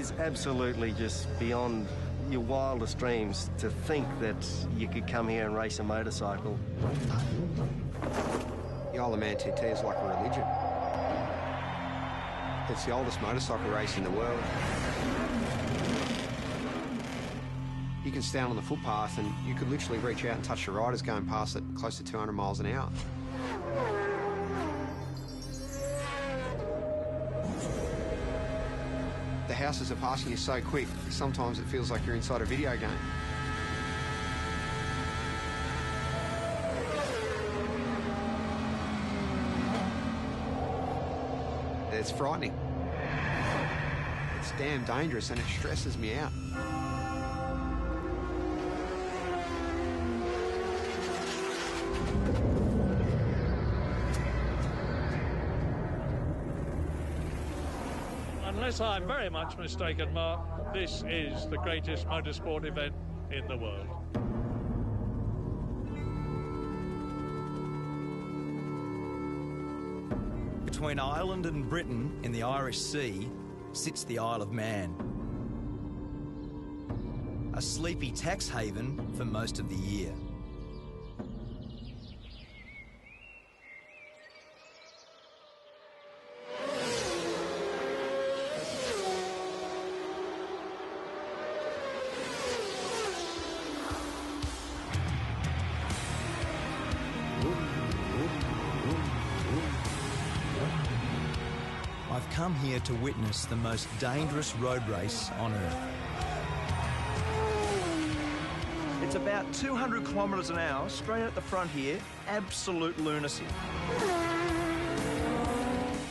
is absolutely just beyond your wildest dreams to think that you could come here and race a motorcycle. The Isle of Man TT is like a religion. It's the oldest motorcycle race in the world. You can stand on the footpath and you could literally reach out and touch the riders going past at close to 200 miles an hour. The houses are passing you so quick, sometimes it feels like you're inside a video game. It's frightening. It's damn dangerous and it stresses me out. Unless I'm very much mistaken, Mark, this is the greatest motorsport event in the world. Between Ireland and Britain in the Irish Sea sits the Isle of Man. A sleepy tax haven for most of the year. I've come here to witness the most dangerous road race on Earth. It's about 200 kilometres an hour, straight at the front here, absolute lunacy.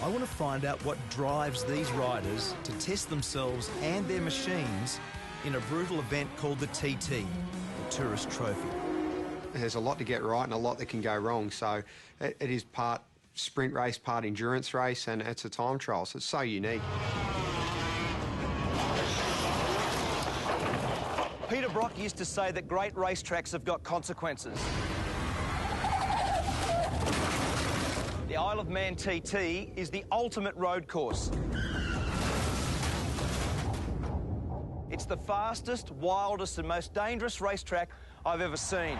I want to find out what drives these riders to test themselves and their machines in a brutal event called the TT, the Tourist Trophy. There's a lot to get right and a lot that can go wrong, so it is part sprint race, part endurance race, and it's a time trial, so it's so unique. Peter Brock used to say that great racetracks have got consequences. The Isle of Man TT is the ultimate road course. It's the fastest, wildest and most dangerous racetrack I've ever seen.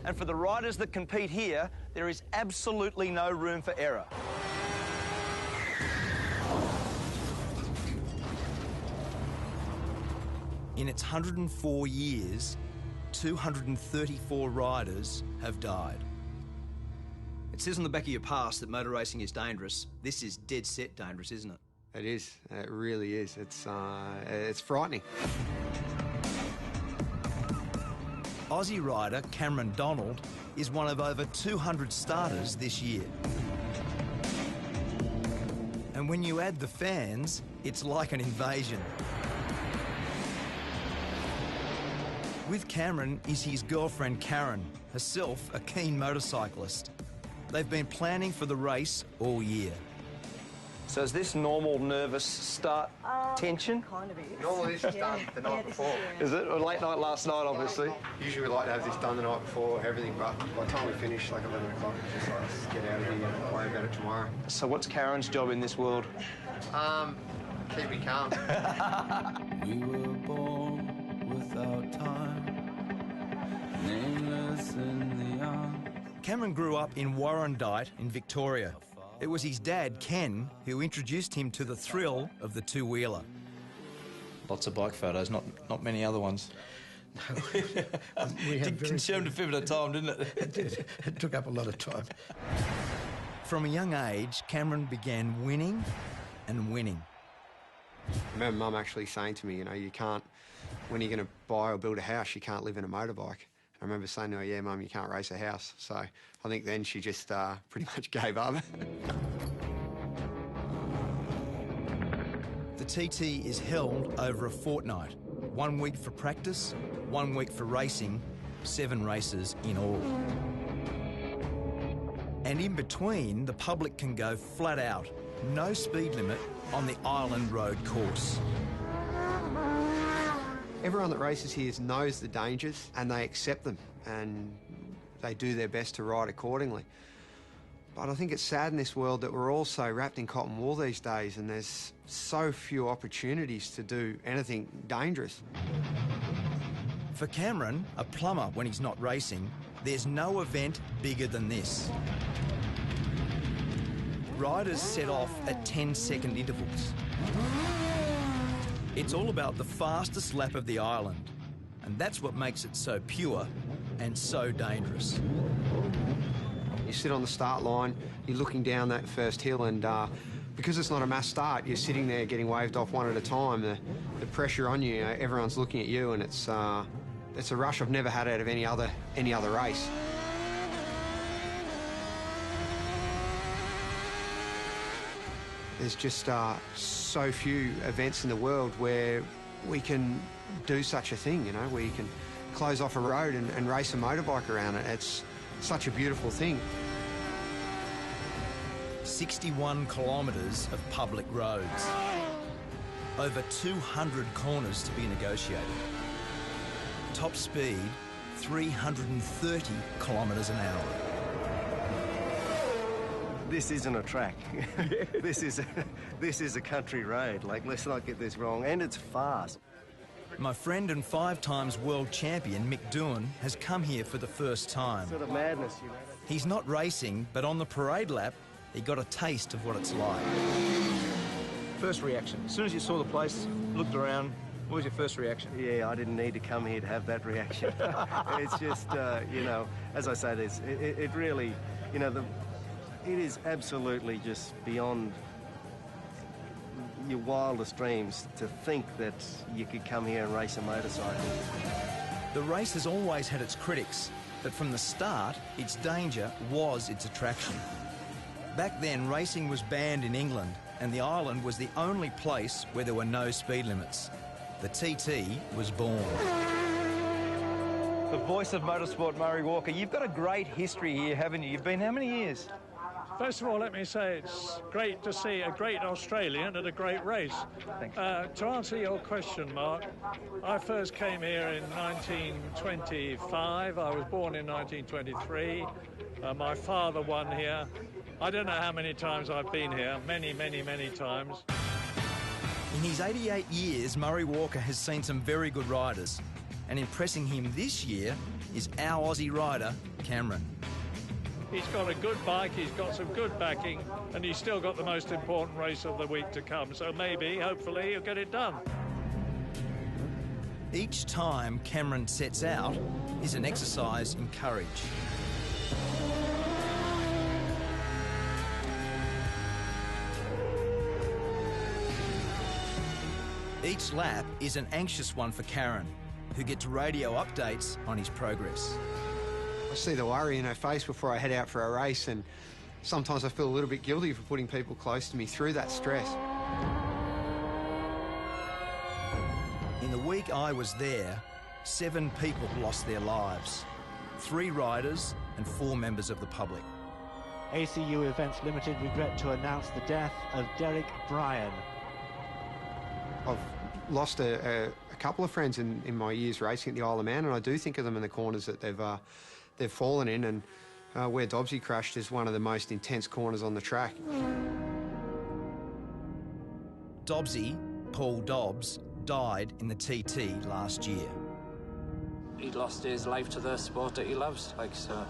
And for the riders that compete here, there is absolutely no room for error. In its 104 years, 234 riders have died. It says on the back of your pass that motor racing is dangerous. This is dead set dangerous, isn't it? It is. It really is. It's frightening. Aussie rider Cameron Donald is one of over 200 starters this year. And when you add the fans, it's like an invasion. With Cameron is his girlfriend Karen, herself a keen motorcyclist. They've been planning for the race all year. So is this normal nervous start tension? Kind of is. Normally this is done the night before. Is it? Or late night last night, obviously? Usually we like to have this done the night before, everything, but by the time we finish, like 11 o'clock, it's just like, let's get out of here and worry about it tomorrow. So what's Karen's job in this world? Keep me calm. We were born without time, nameless in the young. Cameron grew up in Warrandyte in Victoria. It was his dad, Ken, who introduced him to the thrill of the two-wheeler. Lots of bike photos, not many other ones. No, we had consumed a fair bit of time, didn't it? It did. It took up a lot of time. From a young age, Cameron began winning and winning. I remember Mum actually saying to me, you know, you can't, when you're going to buy or build a house, you can't live in a motorbike. I remember saying to her, yeah, Mum, you can't race a house. So I think then she just pretty much gave up. The TT is held over a fortnight. 1 week for practice, 1 week for racing, 7 races in all. And in between, the public can go flat out, no speed limit on the Island Road course. Everyone that races here knows the dangers and they accept them and they do their best to ride accordingly. But I think it's sad in this world that we're all so wrapped in cotton wool these days, and there's so few opportunities to do anything dangerous. For Cameron, a plumber when he's not racing, there's no event bigger than this. Riders set off at 10-second intervals. It's all about the fastest lap of the island, and that's what makes it so pure and so dangerous. You sit on the start line, you're looking down that first hill, and because it's not a mass start, you're sitting there getting waved off one at a time. The pressure on you, everyone's looking at you, and it's a rush I've never had out of any other race. There's just so few events in the world where we can do such a thing, you know, where you can close off a road and race a motorbike around it. It's such a beautiful thing. 61 kilometres of public roads. Over 200 corners to be negotiated. Top speed, 330 kilometres an hour. This isn't a track. This is a country road. Like, let's not get this wrong. And it's fast. My friend and 5-times world champion Mick Doohan has come here for the first time. Sort of madness, you know. He's not racing, but on the parade lap, he got a taste of what it's like. First reaction, as soon as you saw the place, looked around, what was your first reaction? Yeah, I didn't need to come here to have that reaction. It's just, you know, as I say, it really, you know, it is absolutely just beyond your wildest dreams to think that you could come here and race a motorcycle. The race has always had its critics, but from the start, its danger was its attraction. Back then, racing was banned in England, and the island was the only place where there were no speed limits. The TT was born. The voice of motorsport, Murray Walker. You've got a great history here, haven't you? You've been how many years? First of all, let me say it's great to see a great Australian at a great race. Thanks. To answer your question, Mark, I first came here in 1925. I was born in 1923. My father won here. I don't know how many times I've been here. Many, many, many times. In his 88 years, Murray Walker has seen some very good riders, and impressing him this year is our Aussie rider, Cameron. He's got a good bike, he's got some good backing, and he's still got the most important race of the week to come. So maybe, hopefully, he'll get it done. Each time Cameron sets out is an exercise in courage. Each lap is an anxious one for Karen, who gets radio updates on his progress. I see the worry in her face before I head out for a race, and sometimes I feel a little bit guilty for putting people close to me through that stress. In the week I was there, 7 people lost their lives. 3 riders and 4 members of the public. ACU Events Limited regret to announce the death of Derek Bryan. I've lost a couple of friends in my years racing at the Isle of Man, and I do think of them in the corners that they've fallen in, and where Dobbsy crashed is one of the most intense corners on the track. Dobbsy, Paul Dobbs, died in the TT last year. He lost his life to the sport that he loves, like, so.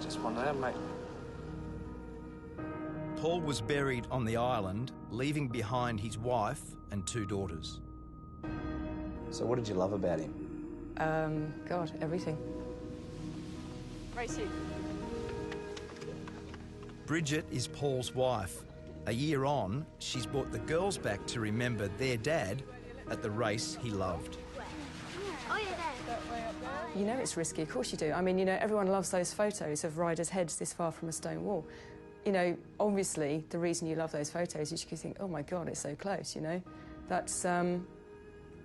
Just one of them, mate. Paul was buried on the island, leaving behind his wife and 2 daughters. So what did you love about him? God, everything. Racing. Bridget is Paul's wife. A year on, she's brought the girls back to remember their dad at the race he loved. You know it's risky, of course you do. I mean, you know, everyone loves those photos of riders' heads this far from a stone wall. You know, obviously, the reason you love those photos is you think, oh my God, it's so close, you know? That's,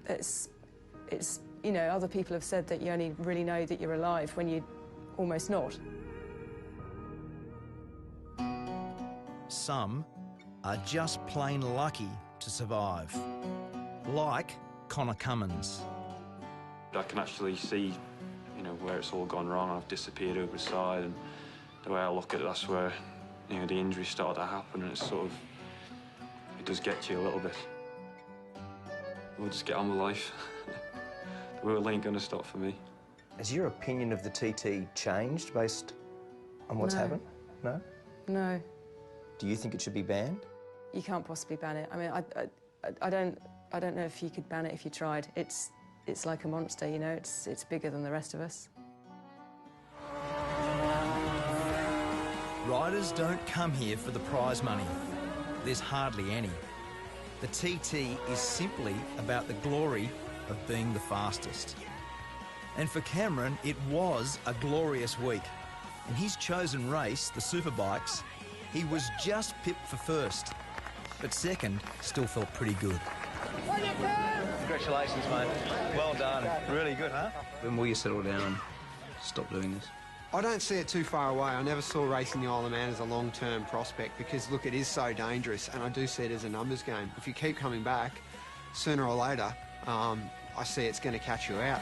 it's, you know, other people have said that you only really know that you're alive when you're almost not. Some are just plain lucky to survive. Like Connor Cummins. I can actually see, you know, know, where it's all gone wrong. I've disappeared over the side, and the way I look at it, that's where, you know, the injuries started to happen, and it's sort of, it does get to you a little bit. We'll just get on with life. The world ain't gonna stop for me. Has your opinion of the TT changed based on what's happened? No? No. Do you think it should be banned? You can't possibly ban it. I mean, I don't know if you could ban it if you tried. It's like a monster, you know. It's bigger than the rest of us. Riders don't come here for the prize money. There's hardly any. The TT is simply about the glory of being the fastest. And for Cameron, it was a glorious week. In his chosen race, the Superbikes, he was just pipped for first. But second still felt pretty good. Congratulations, mate. Well done. Really good, huh? When will you settle down and stop doing this? I don't see it too far away. I never saw racing the Isle of Man as a long-term prospect because, look, it is so dangerous, and I do see it as a numbers game. If you keep coming back, sooner or later, I see it's going to catch you out.